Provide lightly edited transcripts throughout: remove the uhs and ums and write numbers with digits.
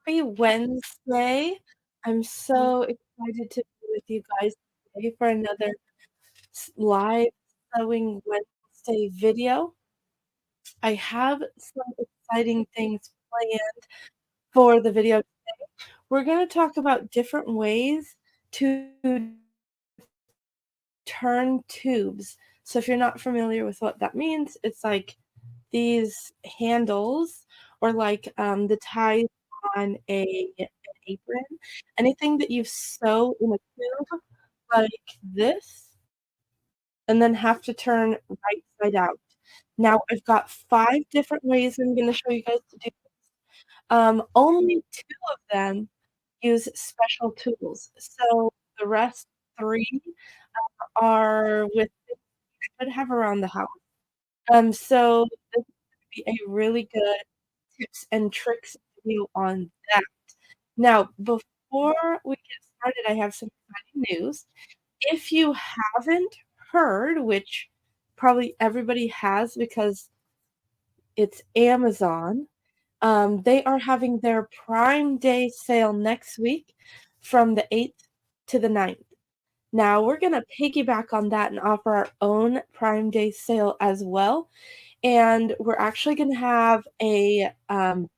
Happy Wednesday. I'm so excited to be with you guys today for another live Sewing Wednesday video. I have some exciting things planned for the video. We're going to talk about different ways to turn tubes. So if you're not familiar with what that means, it's like these handles or like the ties on an apron, anything that you sew in a tube like this, and then have to turn right side out. Now I've got 5 different ways I'm going to show you guys to do this. Only 2 of them use special tools, so the rest 3 are with things you should have around the house. So this is gonna be a really good tips and tricks video on that. Now, before we get started, I have some exciting news. If you haven't heard, which probably everybody has because it's Amazon, they are having their Prime Day sale next week from the 8th to the 9th. Now, we're gonna piggyback on that and offer our own Prime Day sale as well. And we're actually gonna have a,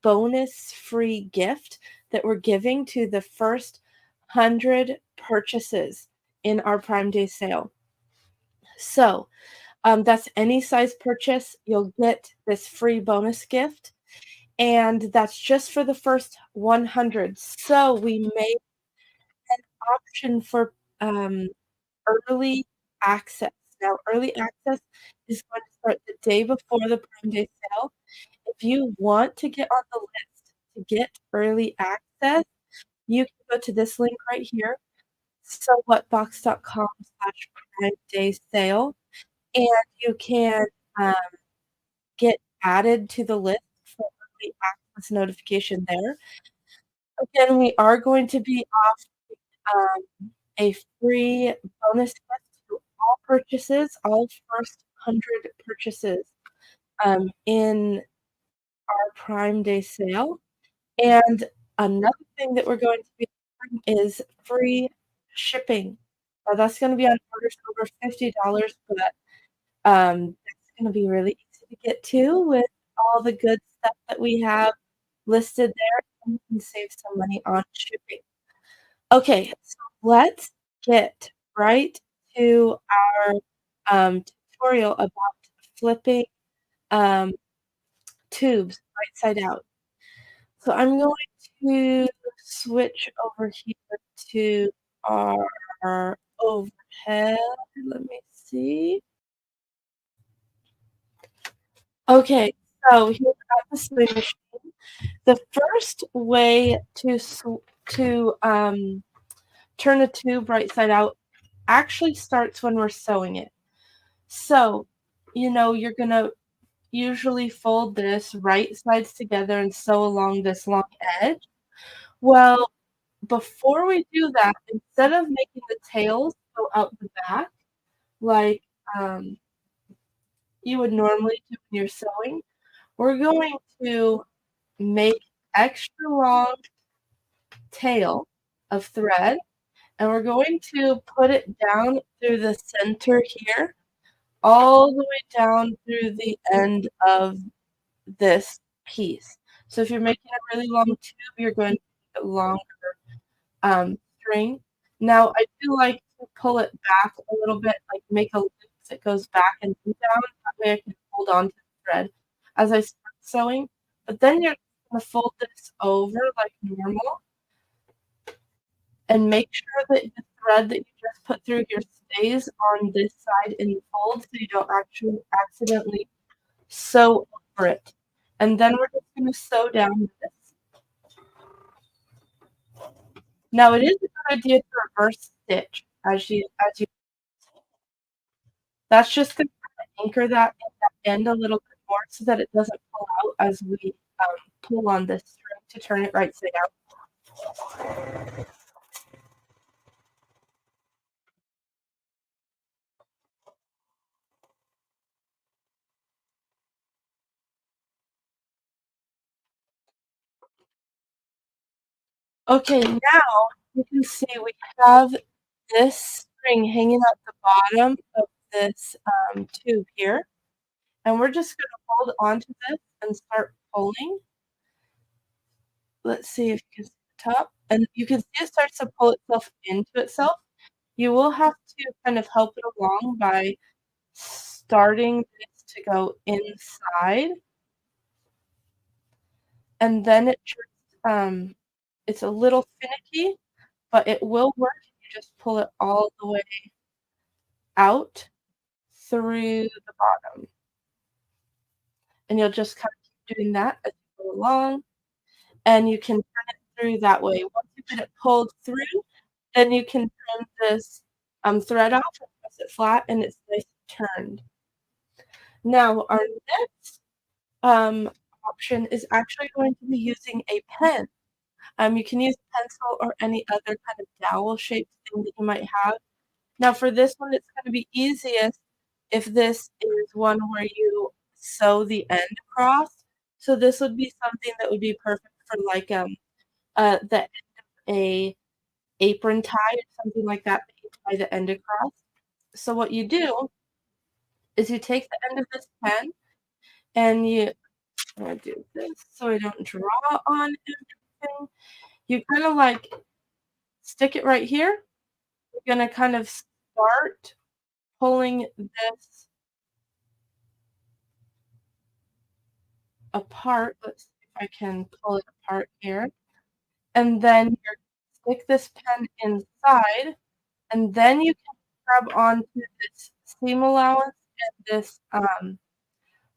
bonus free gift that we're giving to the first 100 purchases in our Prime Day sale. So, that's any size purchase, you'll get this free bonus gift, and that's just for the first 100. So we made an option for, um, early access. Now, early access is going to start the day before the Prime Day sale. If you want to get on the list to get early access, you can go to this link right here, sewwhatbox.com/Prime Day sale, and you can, um, get added to the list for early access notification there. Again, we are going to be a free bonus gift to all purchases, all first 100 purchases, in our Prime Day sale. And another thing that we're going to be offering is free shipping. That's gonna be on orders over $50, but, that's gonna be really easy to get to with all the good stuff that we have listed there, and you can save some money on shipping. Okay, so let's get right to our, tutorial about flipping, um, tubes right side out. So I'm going to switch over here to our overhead. Let me see. Okay, so here at the sewing machine, the first way to turn a tube right side out actually starts when we're sewing it. So, you're gonna usually fold this right sides together and sew along this long edge. Well, before we do that, instead of making the tails go out the back like, um, you would normally do when you're sewing, we're going to make extra long tail of thread, and we're going to put it down through the center here, all the way down through the end of this piece. So if you're making a really long tube, you're going to make it longer string. Now, I do like to pull it back a little bit, like make a loop that goes back and then down. That way I can hold on to the thread as I start sewing. But then you're gonna fold this over like normal and make sure that the thread that you just put through here stays on this side in the fold so you don't actually accidentally sew over it. And then we're just gonna sew down this. Now it is a good idea to reverse stitch as you that's just gonna anchor that in that end a little bit more so that it doesn't pull out as we, pull on this string to turn it right side out. Okay, now you can see we have this string hanging at the bottom of this, tube here, and we're just gonna hold onto this and start pulling. Let's see if you can see the top, and you can see it starts to pull itself into itself. You will have to kind of help it along by starting this to go inside, and then it's a little finicky, but it will work if you just pull it all the way out through the bottom, and you'll just kinda keep doing that as you go along, and you can turn it through that way. Once you get it pulled through, then you can turn this, thread off and press it flat, and it's nice and turned. Now our next, um, option is actually going to be using a pen. You can use a pencil or any other kind of dowel-shaped thing that you might have. Now for this one, it's gonna be easiest if this is one where you sew the end across. So this would be something that would be perfect for, like, the end of a apron tie or something like that, that you tie the end across. So what you do is you take the end of this pen and I'm gonna do this so I don't draw on everything. You kinda, like, stick it right here. You're gonna kind of start pulling this apart. Let's see if I can pull it apart here. And then you stick this pen inside, and then you can grab onto this seam allowance and this,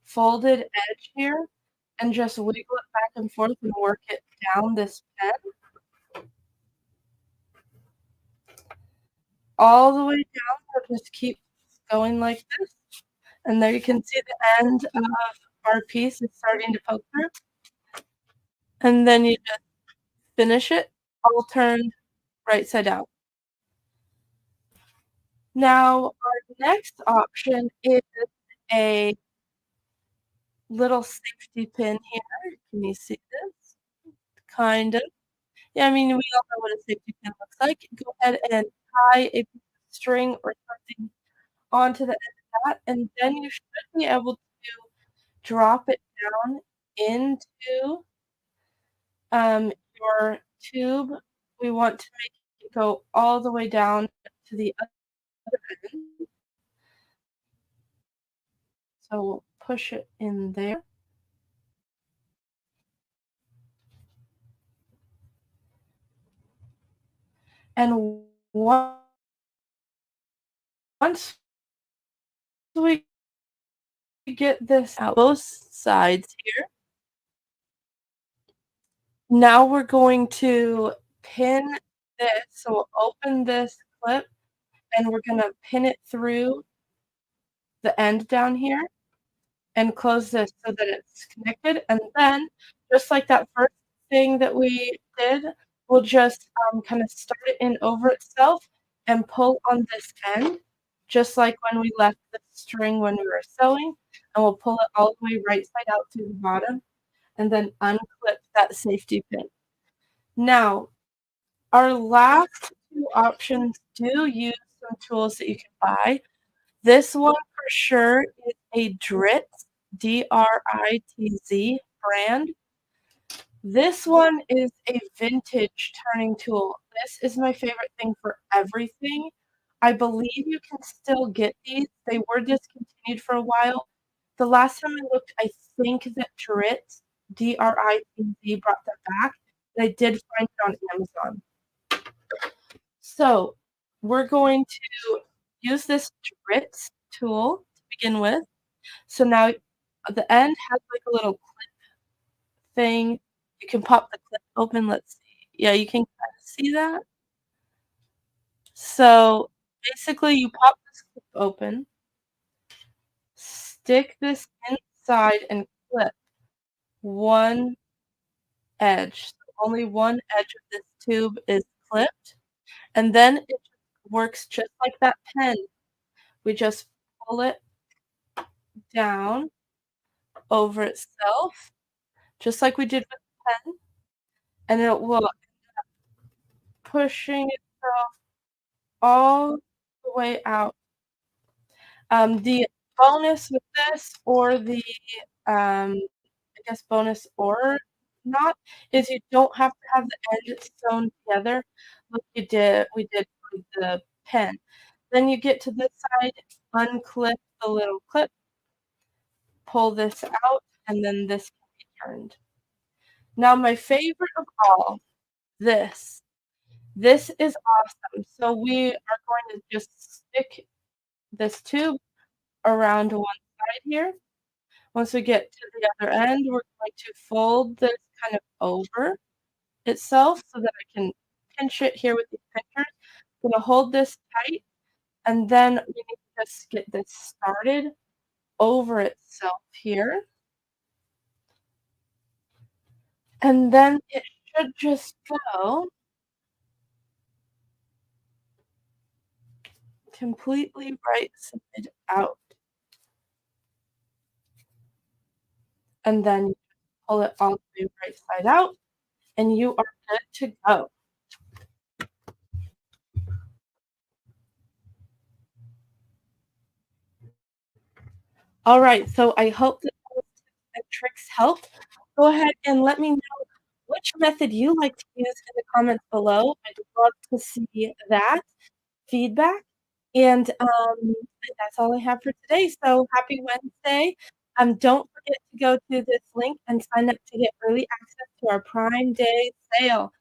folded edge here, and just wiggle it back and forth and work it down this pen all the way down, so just keep going like this, and there you can see the end of our piece is starting to poke through, and then you just finish it all turned right side out. Now, our next option is a little safety pin here. Can you see this? Kind of. Yeah, I mean, we all know what a safety pin looks like. Go ahead and tie a piece of string or something onto the end of that, and then you should be able to drop it down into, your tube. We want to make it go all the way down to the other end. So we'll push it in there. And once we get this out both sides here, now we're going to pin this. So we'll open this clip and we're gonna pin it through the end down here and close this so that it's connected. And then just like that first thing that we did, we'll just kind of start it in over itself and pull on this end, just like when we left the string when we were sewing, and we'll pull it all the way right side out to the bottom and then unclip that safety pin. Now, our last two options do use some tools that you can buy. This one for sure is a Dritz, D-R-I-T-Z brand. This one is a vintage turning tool. This is my favorite thing for everything. I believe you can still get these. They were discontinued for a while. The last time I looked, I think that Dritz, D-R-I-T-Z, brought them back, but I did find it on Amazon. So, we're going to use this Dritz tool to begin with. So now the end has, like, a little clip thing. You can pop the clip open, let's see. Yeah, you can kinda see that? So, basically, you pop this clip open, stick this inside and clip one edge. So only one edge of this tube is clipped, and then it works just like that pen. We just pull it down over itself, just like we did with the pen, and it will pushing itself all the way out. The bonus with this or the, I guess bonus or not, is you don't have to have the edges sewn together like we did with the pen. Then you get to this side, unclip the little clip, pull this out, and then this can be turned. Now my favorite of all, this. This is awesome. So we are going to just stick this tube around one side here. Once we get to the other end, we're going to fold this kind of over itself so that I can pinch it here with these pinchers. I'm gonna hold this tight, and then we need to just get this started over itself here, and then it should just go completely right side out, and then you pull it all the way right side out, and you are good to go. Alright, so I hope that those tips and tricks help. Go ahead and let me know which method you like to use in the comments below. I'd love to see that feedback, and, that's all I have for today, so happy Wednesday. Don't forget to go to this link and sign up to get early access to our Prime Day sale.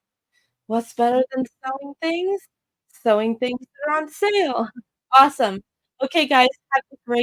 What's better than sewing things? Sewing things that are on sale. Awesome. Okay, guys, have a great